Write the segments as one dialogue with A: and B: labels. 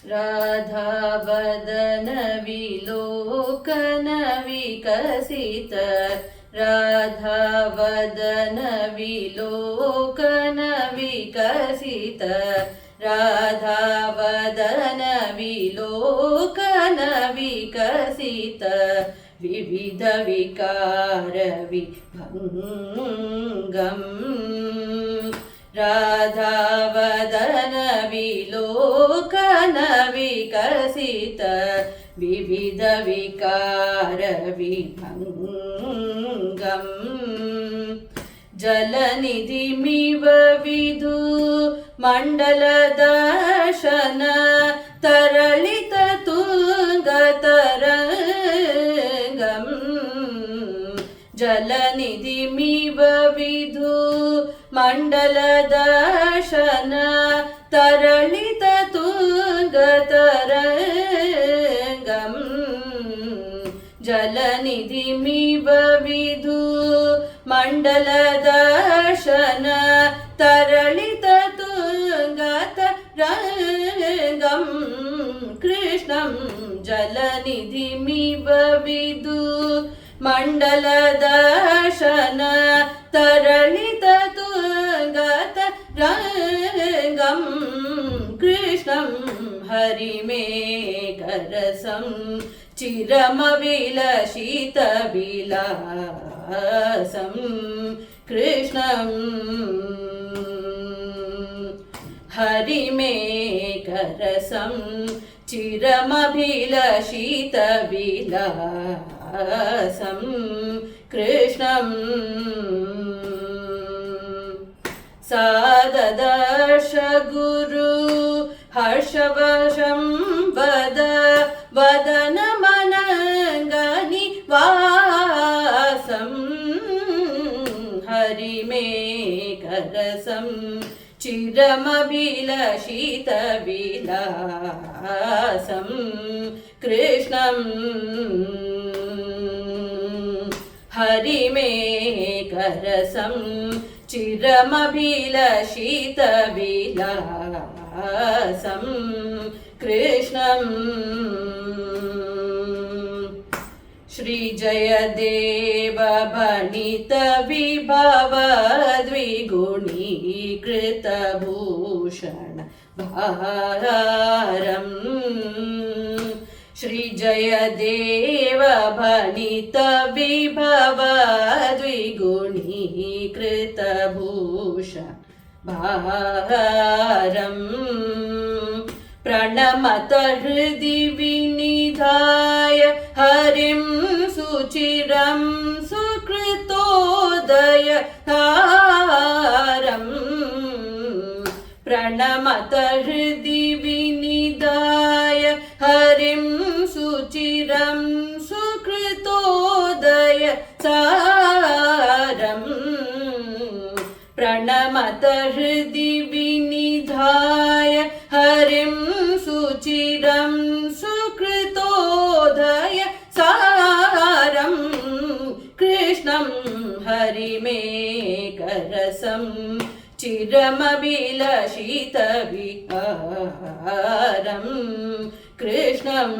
A: राधावदन विलोकन विकसित राधावदन विलोकन विकसित राधावदन विलोकन विकसित विविध विकार विभंगम् राधावदन विलोकन विकसित विविध विकार विभंगम् जलनिधिमिव विधु मंडल दर्शन तरलित तुंग तरंगम् जलनिधिमिव विधु मंडल दर्शन तरलित तुंग तरंगम् जलनिधिमिव विधु मंडल दर्शन तरलित तुंग तरंगम् कृष्णं जलनिधिमिव विधु मंडल दर्शन तरलित तुंग तरंगम् कृष्णं हरिमेघरसं चिरमविलसित विलासं कृष्णं हरिमेघरसं चिरमभिलषित विलासं कृष्णं साददर्श गुरु हर्षवशं वद वदन मनङ्गनिवासं हरिमेघरसं चिरमभिलषित विलासं कृष्णं हरिमेघरसं चिरमभिलषित विलासं कृष्णं श्री जयदेव भणित विभव द्विगुणीकृत भूषण भारम् श्री जयदेव भणित विभव द्विगुणीकृत भूषण भारम् प्रणमत हृदि विनिधाय हरिं सुचिरं सुकृतोदय तारम् प्रणमत हृदि विनिधाय हरिं सुचिरं सुकृतोदय तारम् प्रणमत हृदि विनिधाय हरिं सुचिरं सुकृतोदय सारं कृष्णं हरिमेघरसं चिरमभिलषित विहारं कृष्णं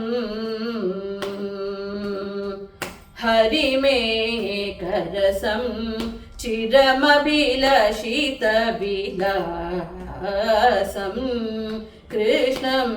A: हरिमेघरसं चिरमभिलषित विलासं कृष्णं